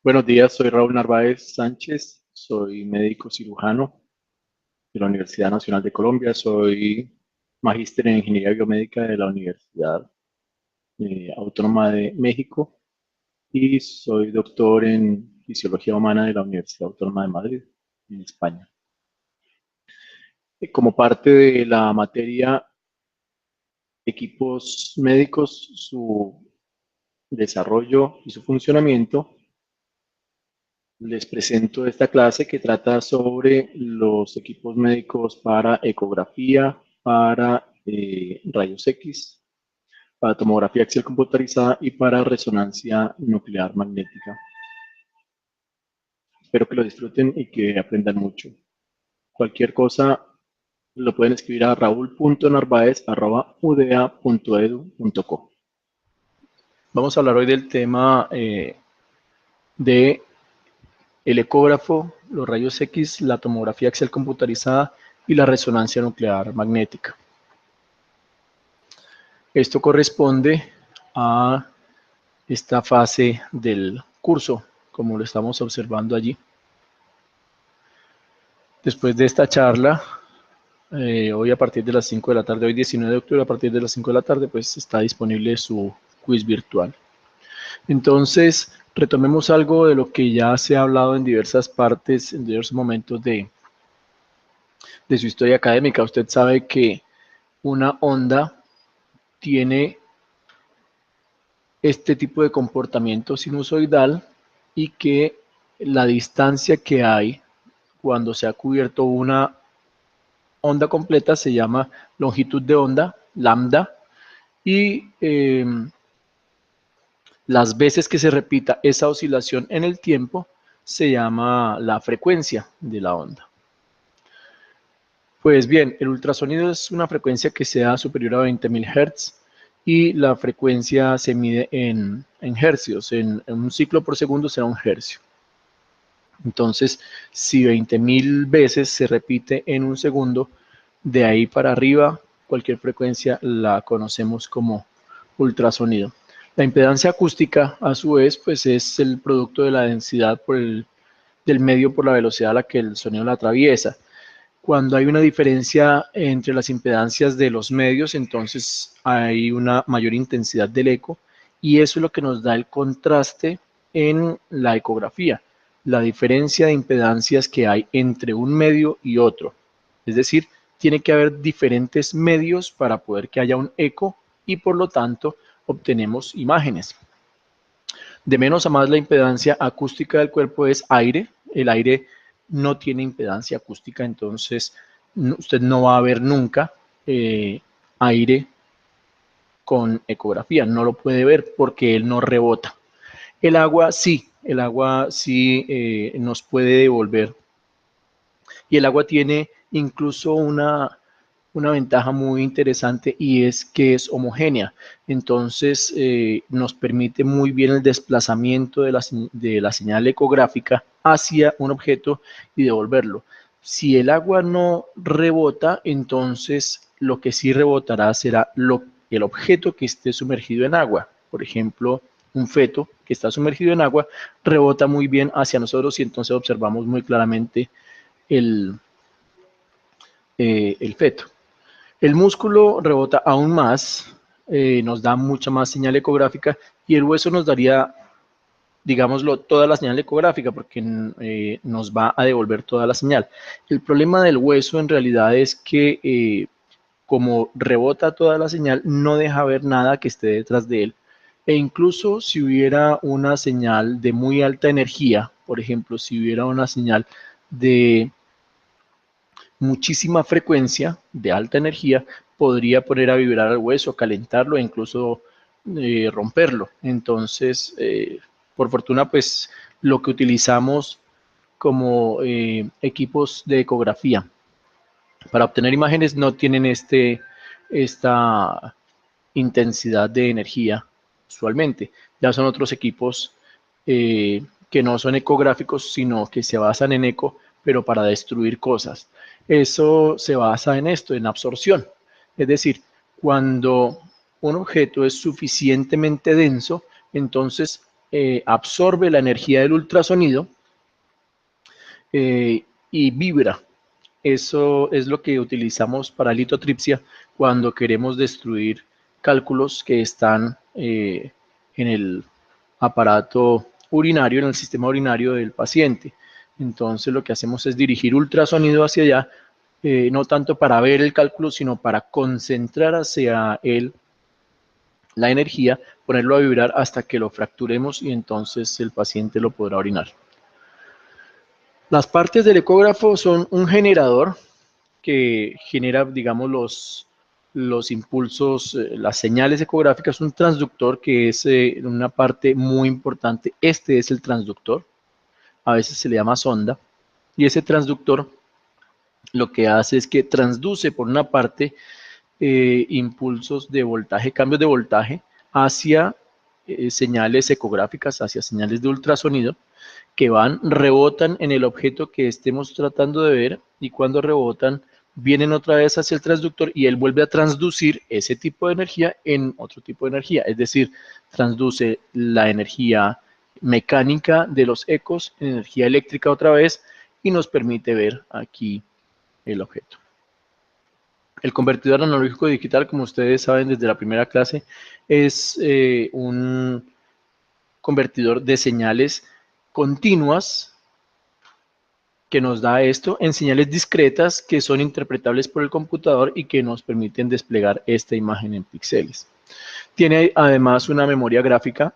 Buenos días, soy Raúl Narváez Sánchez, soy médico cirujano de la Universidad Nacional de Colombia, soy magíster en Ingeniería Biomédica de la Universidad Autónoma de México y soy doctor en Fisiología Humana de la Universidad Autónoma de Madrid, en España. Como parte de la materia equipos médicos, su desarrollo y su funcionamiento, les presento esta clase que trata sobre los equipos médicos para ecografía, para rayos X, para tomografía axial computarizada y para resonancia nuclear magnética. Espero que lo disfruten y que aprendan mucho. Cualquier cosa lo pueden escribir a raul.narvaez@udea.edu.co. Vamos a hablar hoy del tema de el ecógrafo, los rayos X, la tomografía axial computarizada y la resonancia nuclear magnética. Esto corresponde a esta fase del curso, como lo estamos observando allí. Después de esta charla, hoy a partir de las 5 de la tarde, hoy 19 de octubre, a partir de las 5 de la tarde, pues está disponible su quiz virtual. Entonces, retomemos algo de lo que ya se ha hablado en diversas partes, en diversos momentos de su historia académica. Usted sabe que una onda tiene este tipo de comportamiento sinusoidal y que la distancia que hay cuando se ha cubierto una onda completa se llama longitud de onda, lambda, y las veces que se repita esa oscilación en el tiempo se llama la frecuencia de la onda. Pues bien, el ultrasonido es una frecuencia que sea superior a 20.000 Hz y la frecuencia se mide en hercios. En un ciclo por segundo será un hercio. Entonces, si 20.000 veces se repite en un segundo, de ahí para arriba, cualquier frecuencia la conocemos como ultrasonido. La impedancia acústica, a su vez, pues es el producto de la densidad del medio por la velocidad a la que el sonido la atraviesa. Cuando hay una diferencia entre las impedancias de los medios, entonces hay una mayor intensidad del eco y eso es lo que nos da el contraste en la ecografía, la diferencia de impedancias que hay entre un medio y otro. Es decir, tiene que haber diferentes medios para poder que haya un eco y por lo tanto obtenemos imágenes. De menos a más la impedancia acústica del cuerpo es aire. El aire no tiene impedancia acústica, entonces usted no va a ver nunca aire con ecografía, no lo puede ver porque él no rebota. El agua sí nos puede devolver. Y el agua tiene incluso una ventaja muy interesante y es que es homogénea. Entonces nos permite muy bien el desplazamiento de la señal ecográfica hacia un objeto y devolverlo. Si el agua no rebota, entonces lo que sí rebotará será el objeto que esté sumergido en agua. Por ejemplo, un feto que está sumergido en agua rebota muy bien hacia nosotros y entonces observamos muy claramente el feto. El músculo rebota aún más, nos da mucha más señal ecográfica y el hueso nos daría, digámoslo, toda la señal ecográfica porque nos va a devolver toda la señal. El problema del hueso en realidad es que como rebota toda la señal, no deja ver nada que esté detrás de él. E incluso si hubiera una señal de muy alta energía, por ejemplo, si hubiera una señal de muchísima frecuencia de alta energía, podría poner a vibrar al hueso, calentarlo e incluso romperlo. Entonces, por fortuna, pues lo que utilizamos como equipos de ecografía para obtener imágenes no tienen esta intensidad de energía usualmente. Ya son otros equipos que no son ecográficos, sino que se basan en eco, pero para destruir cosas. Eso se basa en esto, en absorción. Es decir, cuando un objeto es suficientemente denso, entonces absorbe la energía del ultrasonido y vibra. Eso es lo que utilizamos para litotripsia cuando queremos destruir cálculos que están en el aparato urinario, en el sistema urinario del paciente. Entonces lo que hacemos es dirigir ultrasonido hacia allá, no tanto para ver el cálculo, sino para concentrar hacia él la energía, ponerlo a vibrar hasta que lo fracturemos y entonces el paciente lo podrá orinar. Las partes del ecógrafo son un generador que genera, digamos, los impulsos, las señales ecográficas, un transductor que es una parte muy importante. Este es el transductor, a veces se le llama sonda, y ese transductor lo que hace es que transduce por una parte impulsos de voltaje, cambios de voltaje hacia señales ecográficas, hacia señales de ultrasonido, que van, rebotan en el objeto que estemos tratando de ver y cuando rebotan vienen otra vez hacia el transductor y él vuelve a transducir ese tipo de energía en otro tipo de energía, es decir, transduce la energía mecánica de los ecos en energía eléctrica otra vez y nos permite ver aquí el objeto. El convertidor analógico digital, como ustedes saben desde la primera clase, es un convertidor de señales continuas que nos da esto en señales discretas que son interpretables por el computador y que nos permiten desplegar esta imagen en píxeles. Tiene además una memoria gráfica.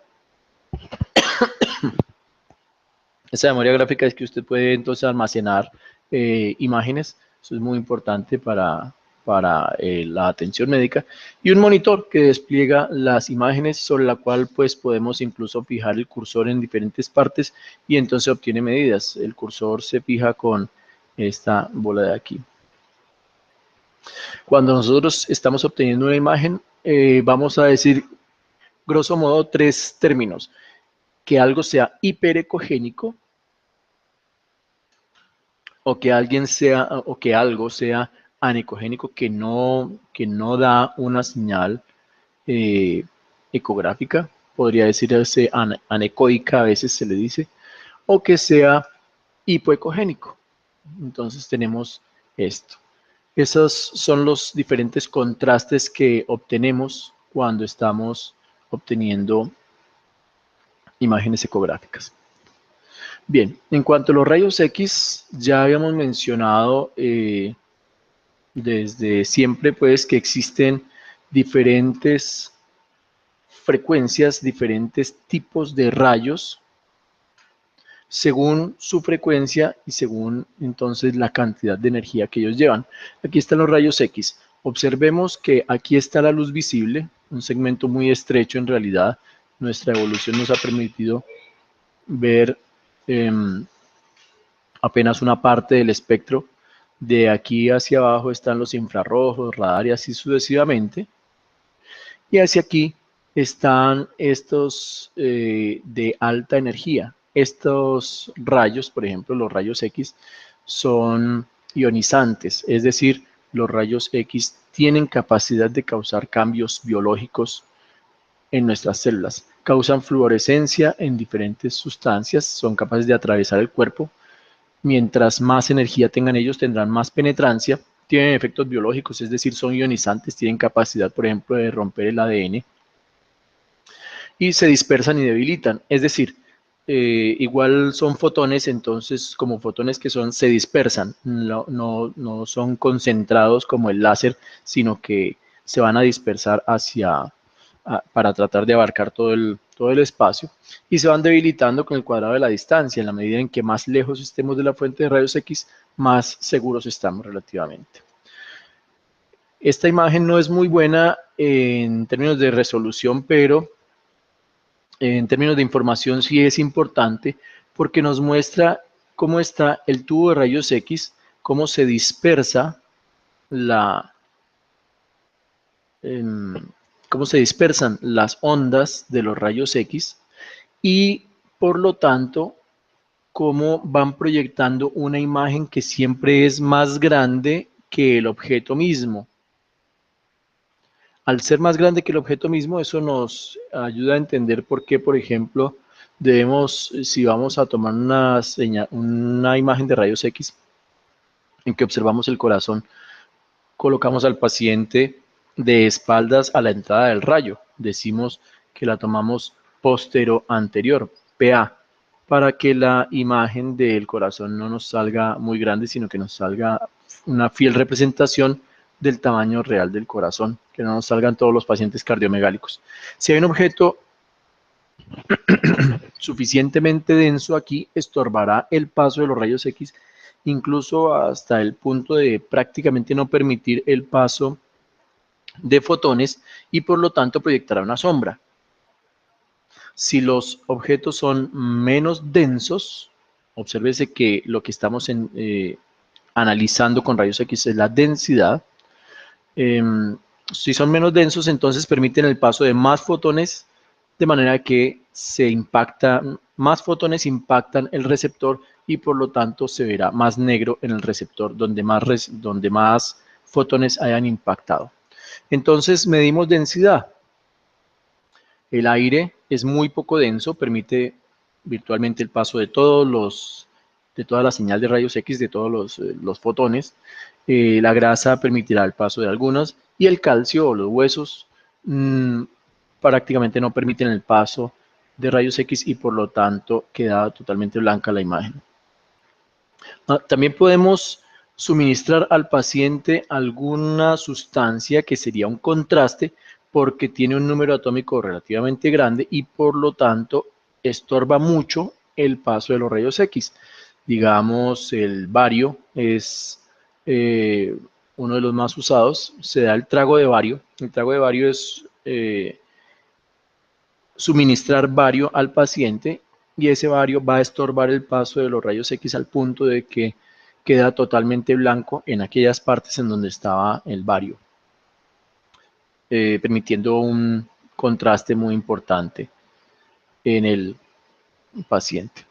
Esa memoria gráfica es que usted puede entonces almacenar imágenes. Eso es muy importante para la atención médica. Y un monitor que despliega las imágenes sobre la cual pues podemos incluso fijar el cursor en diferentes partes y entonces obtiene medidas. El cursor se fija con esta bola de aquí. Cuando nosotros estamos obteniendo una imagen, vamos a decir grosso modo 3 términos. Que algo sea hiperecogénico, o que algo sea anecogénico, que no da una señal ecográfica, podría decirse anecoica, a veces se le dice, o que sea hipoecogénico. Entonces tenemos esto. Esos son los diferentes contrastes que obtenemos cuando estamos obteniendo imágenes ecográficas. Bien, en cuanto a los rayos X, ya habíamos mencionado desde siempre pues que existen diferentes frecuencias, diferentes tipos de rayos según su frecuencia y según entonces la cantidad de energía que ellos llevan. Aquí están los rayos X. Observemos que aquí está la luz visible, un segmento muy estrecho en realidad. Nuestra evolución nos ha permitido ver apenas una parte del espectro. De aquí hacia abajo están los infrarrojos, radar y así sucesivamente. Y hacia aquí están estos de alta energía. Estos rayos, por ejemplo, los rayos X, son ionizantes, es decir, los rayos X tienen capacidad de causar cambios biológicos en nuestras células. Causan fluorescencia en diferentes sustancias, son capaces de atravesar el cuerpo. Mientras más energía tengan ellos, tendrán más penetrancia. Tienen efectos biológicos, es decir, son ionizantes, tienen capacidad, por ejemplo, de romper el ADN. Y se dispersan y debilitan, es decir, igual son fotones, entonces como fotones que son, se dispersan, no son concentrados como el láser, sino que se van a dispersar para tratar de abarcar todo el espacio y se van debilitando con el cuadrado de la distancia. En la medida en que más lejos estemos de la fuente de rayos X, más seguros estamos relativamente. Esta imagen no es muy buena en términos de resolución, pero en términos de información sí es importante porque nos muestra cómo está el tubo de rayos X, cómo se dispersa cómo se dispersan las ondas de los rayos X y por lo tanto cómo van proyectando una imagen que siempre es más grande que el objeto mismo. Al ser más grande que el objeto mismo, eso nos ayuda a entender por qué, por ejemplo, si vamos a tomar una imagen de rayos X en que observamos el corazón, colocamos al paciente de espaldas a la entrada del rayo. Decimos que la tomamos postero-anterior, PA, para que la imagen del corazón no nos salga muy grande, sino que nos salga una fiel representación del tamaño real del corazón, que no nos salgan todos los pacientes cardiomegálicos. Si hay un objeto suficientemente denso aquí, estorbará el paso de los rayos X, incluso hasta el punto de prácticamente no permitir el paso de fotones y por lo tanto proyectará una sombra. Si los objetos son menos densos, obsérvese que lo que estamos analizando con rayos X es la densidad. Si son menos densos, entonces permiten el paso de más fotones, de manera que más fotones impactan el receptor y por lo tanto se verá más negro en el receptor donde más fotones hayan impactado. Entonces medimos densidad. El aire es muy poco denso, permite virtualmente el paso de toda la señal de rayos X, de todos los fotones. La grasa permitirá el paso de algunos y el calcio o los huesos prácticamente no permiten el paso de rayos X y por lo tanto queda totalmente blanca la imagen. También podemos suministrar al paciente alguna sustancia que sería un contraste porque tiene un número atómico relativamente grande y por lo tanto estorba mucho el paso de los rayos X. Digamos, el bario es uno de los más usados. Se da el trago de bario. El trago de bario es suministrar bario al paciente y ese bario va a estorbar el paso de los rayos X al punto de que queda totalmente blanco en aquellas partes en donde estaba el bario, permitiendo un contraste muy importante en el paciente.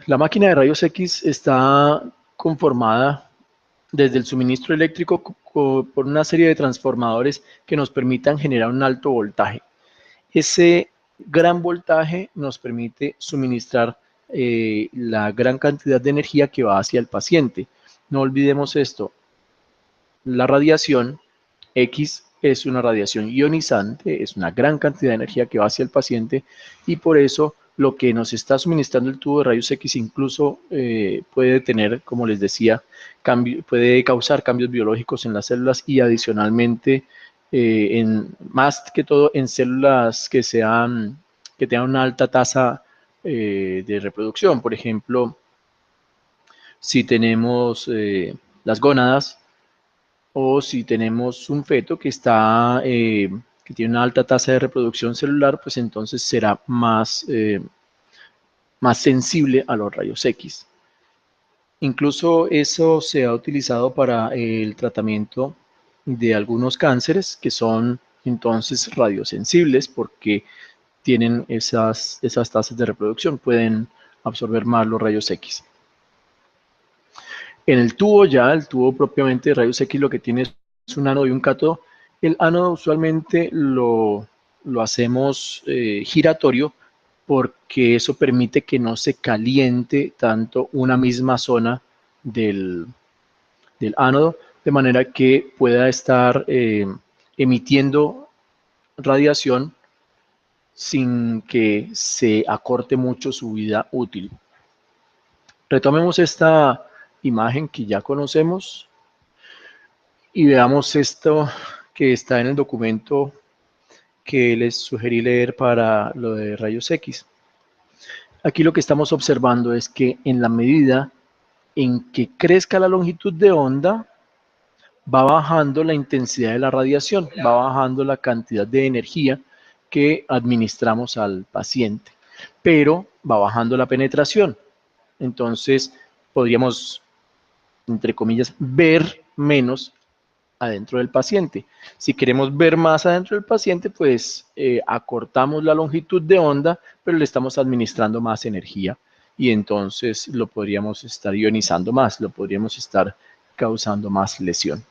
La máquina de rayos X está conformada desde el suministro eléctrico por una serie de transformadores que nos permitan generar un alto voltaje. Ese gran voltaje nos permite suministrar la gran cantidad de energía que va hacia el paciente. No olvidemos esto, la radiación X es una radiación ionizante, es una gran cantidad de energía que va hacia el paciente y por eso lo que nos está suministrando el tubo de rayos X incluso puede tener, como les decía, puede causar cambios biológicos en las células y adicionalmente, más que todo en células que tengan una alta tasa de reproducción. Por ejemplo, si tenemos las gónadas, o si tenemos un feto que tiene una alta tasa de reproducción celular, pues entonces será más sensible a los rayos X. Incluso eso se ha utilizado para el tratamiento de algunos cánceres que son entonces radiosensibles porque tienen esas tasas de reproducción, pueden absorber más los rayos X. En el tubo propiamente de rayos X lo que tiene es un ánodo y un cátodo. El ánodo usualmente lo hacemos giratorio porque eso permite que no se caliente tanto una misma zona del ánodo, de manera que pueda estar emitiendo radiación sin que se acorte mucho su vida útil. Retomemos esta imagen que ya conocemos y veamos esto que está en el documento que les sugerí leer para lo de rayos X. Aquí lo que estamos observando es que en la medida en que crezca la longitud de onda, va bajando la intensidad de la radiación, va bajando la cantidad de energía que administramos al paciente, pero va bajando la penetración. Entonces, podríamos, entre comillas, ver menos adentro del paciente. Si queremos ver más adentro del paciente, pues acortamos la longitud de onda, pero le estamos administrando más energía y entonces lo podríamos estar ionizando más, lo podríamos estar causando más lesión.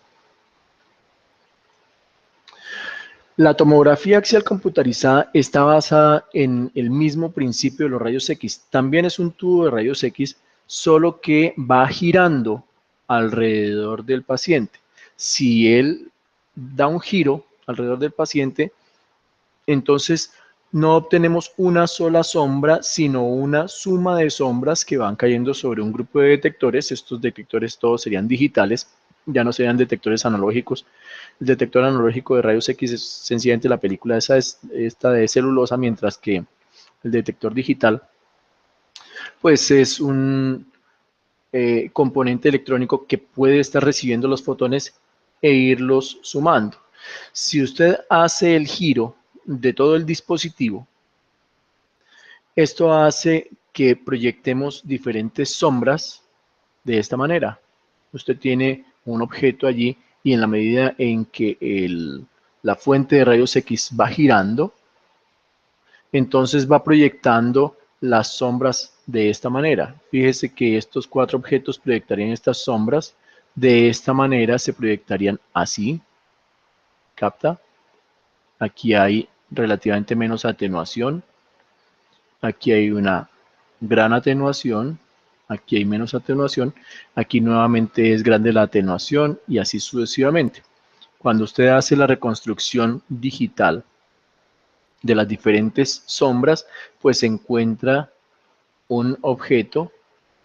La tomografía axial computarizada está basada en el mismo principio de los rayos X. También es un tubo de rayos X, solo que va girando alrededor del paciente. Si él da un giro alrededor del paciente, entonces no obtenemos una sola sombra, sino una suma de sombras que van cayendo sobre un grupo de detectores. Estos detectores todos serían digitales, ya no serían detectores analógicos. El detector analógico de rayos X es sencillamente la película esta de celulosa, mientras que el detector digital pues es un componente electrónico que puede estar recibiendo los fotones e irlos sumando. Si usted hace el giro de todo el dispositivo, esto hace que proyectemos diferentes sombras de esta manera. Usted tiene un objeto allí y en la medida en que la fuente de rayos X va girando, entonces va proyectando las sombras de esta manera. Fíjese que estos 4 objetos proyectarían estas sombras. De esta manera se proyectarían así. ¿Capta? Aquí hay relativamente menos atenuación. Aquí hay una gran atenuación. Aquí hay menos atenuación. Aquí nuevamente es grande la atenuación y así sucesivamente. Cuando usted hace la reconstrucción digital de las diferentes sombras, pues se encuentra un objeto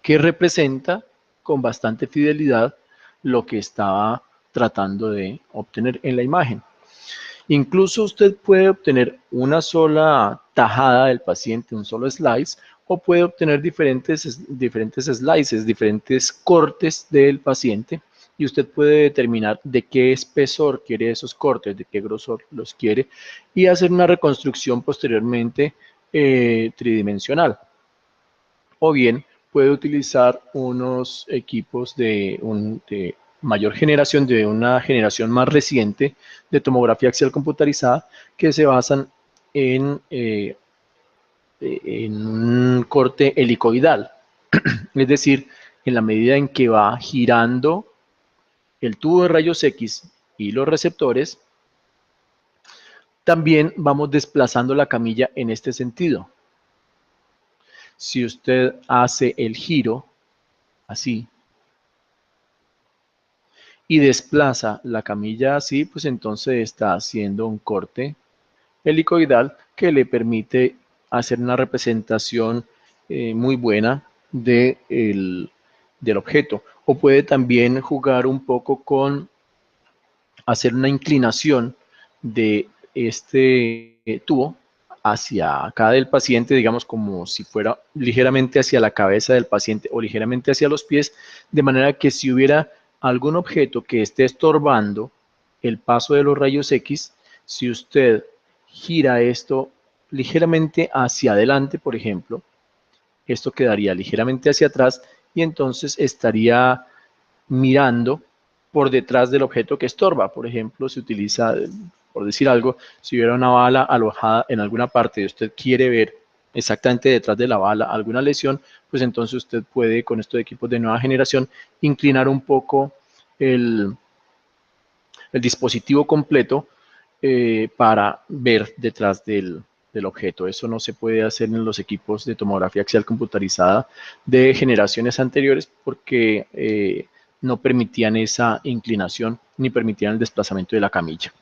que representa con bastante fidelidad lo que estaba tratando de obtener en la imagen. Incluso usted puede obtener una sola tajada del paciente, un solo slice, o puede obtener diferentes slices, diferentes cortes del paciente, y usted puede determinar de qué espesor quiere esos cortes, de qué grosor los quiere, y hacer una reconstrucción posteriormente tridimensional. O bien puede utilizar unos equipos de mayor generación, de una generación más reciente de tomografía axial computarizada que se basan en un corte helicoidal. Es decir, en la medida en que va girando el tubo de rayos X y los receptores, también vamos desplazando la camilla en este sentido. Si usted hace el giro así, y desplaza la camilla así, pues entonces está haciendo un corte helicoidal que le permite hacer una representación muy buena del objeto. O puede también jugar un poco con hacer una inclinación de este tubo hacia acá del paciente, digamos como si fuera ligeramente hacia la cabeza del paciente o ligeramente hacia los pies, de manera que si hubiera algún objeto que esté estorbando el paso de los rayos X, si usted gira esto ligeramente hacia adelante, por ejemplo, esto quedaría ligeramente hacia atrás y entonces estaría mirando por detrás del objeto que estorba. Por ejemplo, se utiliza, por decir algo, si hubiera una bala alojada en alguna parte y usted quiere ver exactamente detrás de la bala alguna lesión, pues entonces usted puede, con estos equipos de nueva generación, inclinar un poco el, el dispositivo completo para ver detrás del objeto. Eso no se puede hacer en los equipos de tomografía axial computarizada de generaciones anteriores porque no permitían esa inclinación ni permitían el desplazamiento de la camilla.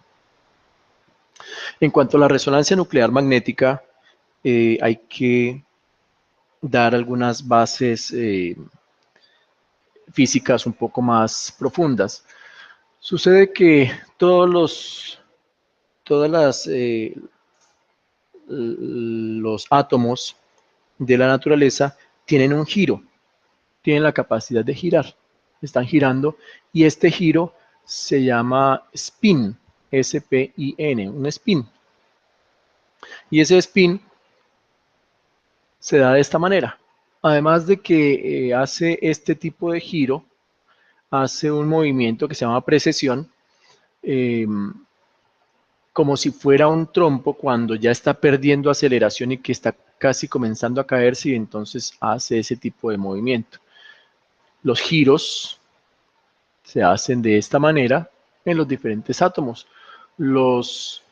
En cuanto a la resonancia nuclear magnética, hay que dar algunas bases físicas un poco más profundas. Sucede que los átomos de la naturaleza tienen un giro, tienen la capacidad de girar, están girando y este giro se llama spin, S-P-I-N, un spin. Y ese spin se da de esta manera. Además de que hace este tipo de giro, hace un movimiento que se llama precesión, eh, como si fuera un trompo cuando ya está perdiendo aceleración y que está casi comenzando a caerse y entonces hace ese tipo de movimiento. Los giros se hacen de esta manera en los diferentes átomos. Los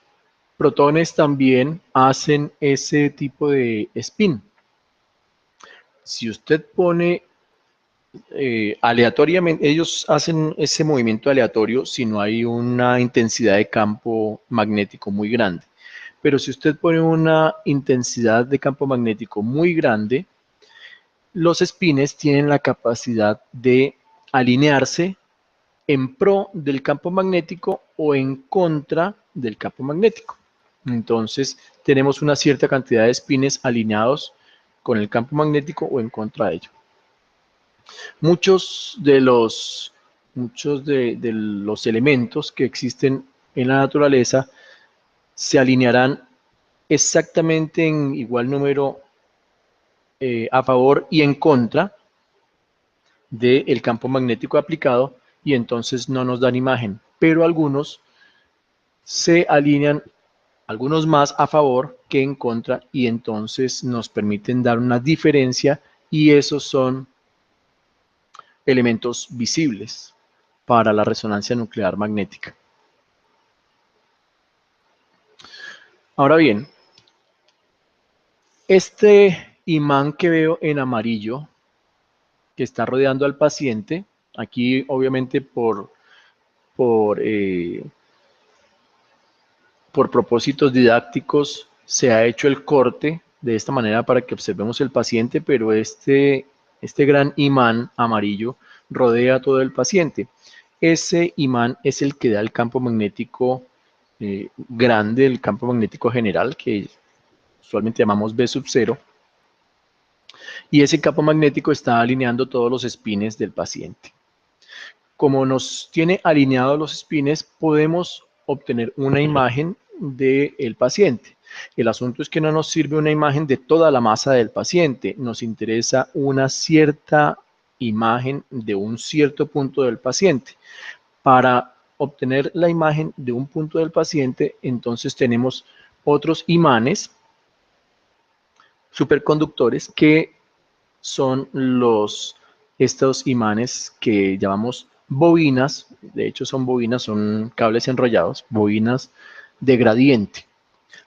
protones también hacen ese tipo de spin. Si usted pone aleatoriamente, ellos hacen ese movimiento aleatorio si no hay una intensidad de campo magnético muy grande. Pero si usted pone una intensidad de campo magnético muy grande, los spines tienen la capacidad de alinearse en pro del campo magnético o en contra del campo magnético. Entonces, tenemos una cierta cantidad de spines alineados con el campo magnético o en contra de ello. Muchos de los elementos que existen en la naturaleza se alinearán exactamente en igual número a favor y en contra del campo magnético aplicado, y entonces no nos dan imagen, pero algunos se alinean, algunos más a favor que en contra, y entonces nos permiten dar una diferencia, y esos son elementos visibles para la resonancia nuclear magnética. Ahora bien, este imán que veo en amarillo, que está rodeando al paciente, aquí obviamente por propósitos didácticos se ha hecho el corte de esta manera para que observemos el paciente, pero este gran imán amarillo rodea todo el paciente. Ese imán es el que da el campo magnético grande, el campo magnético general, que usualmente llamamos B sub 0, y ese campo magnético está alineando todos los spines del paciente. Como nos tiene alineados los spines, podemos obtener una imagen del paciente. El asunto es que no nos sirve una imagen de toda la masa del paciente, nos interesa una cierta imagen de un cierto punto del paciente. Para obtener la imagen de un punto del paciente, entonces tenemos otros imanes superconductores que son estos imanes que llamamos bobinas. De hecho son bobinas, son cables enrollados, bobinas de gradiente.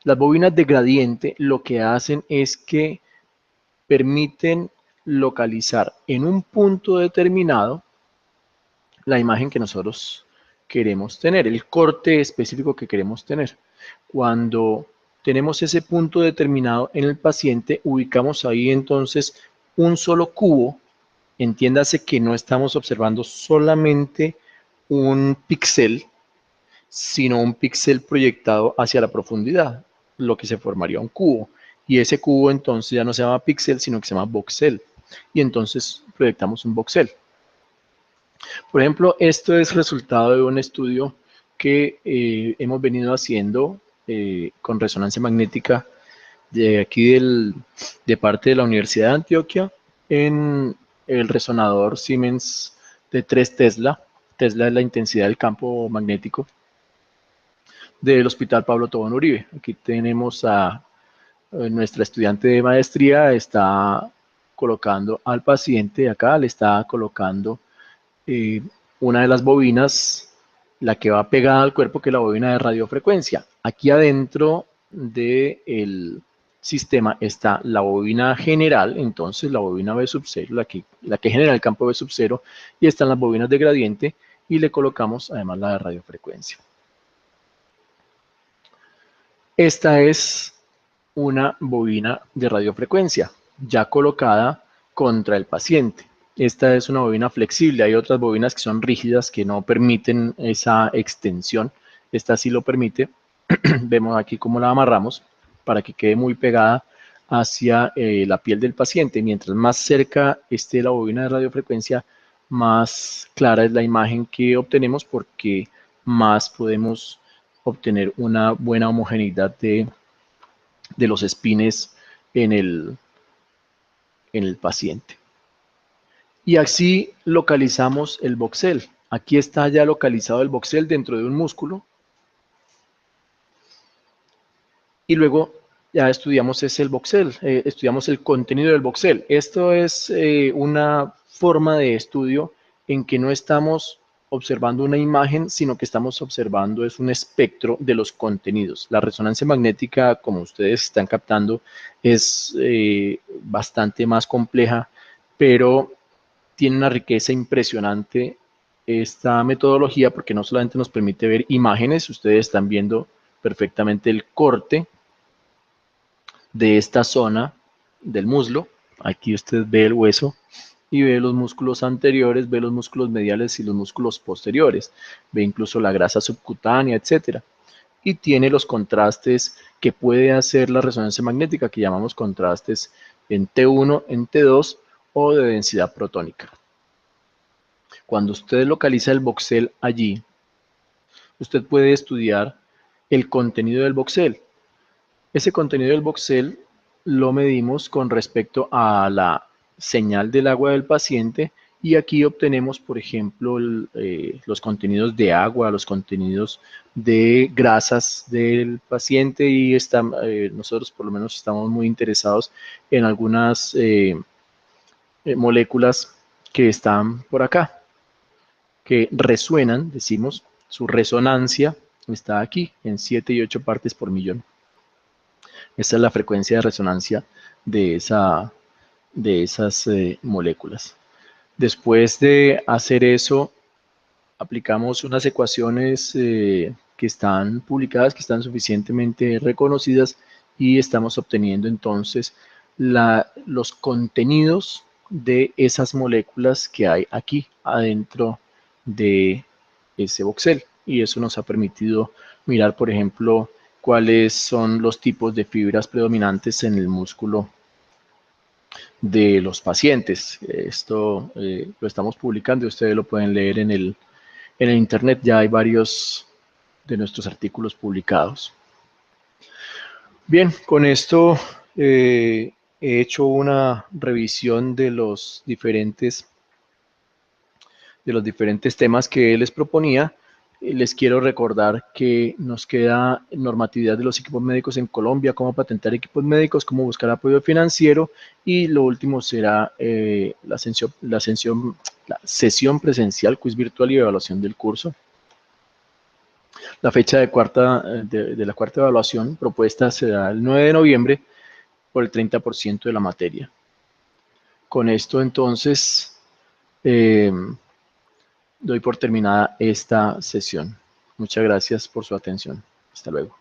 Las bobinas de gradiente lo que hacen es que permiten localizar en un punto determinado la imagen que nosotros queremos tener, el corte específico que queremos tener. Cuando tenemos ese punto determinado en el paciente, ubicamos ahí entonces un solo cubo. Entiéndase que no estamos observando solamente un píxel, sino un píxel proyectado hacia la profundidad, lo que se formaría un cubo. Y ese cubo entonces ya no se llama píxel, sino que se llama voxel. Y entonces proyectamos un voxel. Por ejemplo, esto es resultado de un estudio que hemos venido haciendo con resonancia magnética de aquí de parte de la Universidad de Antioquia en el resonador Siemens de 3 Tesla. Tesla es la intensidad del campo magnético del Hospital Pablo Tobón Uribe. Aquí tenemos a nuestra estudiante de maestría, está colocando al paciente, acá le está colocando una de las bobinas, la que va pegada al cuerpo, que es la bobina de radiofrecuencia. Aquí adentro del sistema está la bobina general, entonces la bobina B sub 0, la que genera el campo B sub 0, y están las bobinas de gradiente, y le colocamos además la de radiofrecuencia. Esta es una bobina de radiofrecuencia ya colocada contra el paciente. Esta es una bobina flexible. Hay otras bobinas que son rígidas que no permiten esa extensión. Esta sí lo permite. Vemos aquí cómo la amarramos para que quede muy pegada hacia la piel del paciente. Mientras más cerca esté la bobina de radiofrecuencia, más clara es la imagen que obtenemos, porque más podemos obtener una buena homogeneidad de los spines en el paciente. Y así localizamos el voxel. Aquí está ya localizado el voxel dentro de un músculo. Y luego ya estudiamos el voxel, estudiamos el contenido del voxel. Esto es una forma de estudio en que no estamos observando una imagen, sino que estamos observando es un espectro de los contenidos. La resonancia magnética, como ustedes están captando, es bastante más compleja, pero tiene una riqueza impresionante esta metodología, porque no solamente nos permite ver imágenes, ustedes están viendo perfectamente el corte de esta zona del muslo. Aquí usted ve el hueso y ve los músculos anteriores, ve los músculos mediales y los músculos posteriores, ve incluso la grasa subcutánea, etcétera. Y tiene los contrastes que puede hacer la resonancia magnética, que llamamos contrastes en T1, en T2 o de densidad protónica. Cuando usted localiza el voxel allí, usted puede estudiar el contenido del voxel. Ese contenido del voxel lo medimos con respecto a la señal del agua del paciente y aquí obtenemos, por ejemplo, los contenidos de agua, los contenidos de grasas del paciente y nosotros por lo menos estamos muy interesados en algunas moléculas que están por acá, que resuenan, decimos, su resonancia está aquí en 7 y 8 partes por millón. Esta es la frecuencia de resonancia de esas moléculas. Después de hacer eso, aplicamos unas ecuaciones que están publicadas, que están suficientemente reconocidas y estamos obteniendo entonces los contenidos de esas moléculas que hay aquí adentro de ese voxel. Y eso nos ha permitido mirar, por ejemplo, cuáles son los tipos de fibras predominantes en el músculo de los pacientes. Esto lo estamos publicando y ustedes lo pueden leer en el internet. Ya hay varios de nuestros artículos publicados. Bien, con esto he hecho una revisión de los diferentes temas que les proponía. Les quiero recordar que nos queda normatividad de los equipos médicos en Colombia, cómo patentar equipos médicos, cómo buscar apoyo financiero y lo último será la sesión presencial, quiz virtual y evaluación del curso. La fecha de la cuarta evaluación propuesta será el 9 de noviembre por el 30% de la materia. Con esto entonces doy por terminada esta sesión. Muchas gracias por su atención. Hasta luego.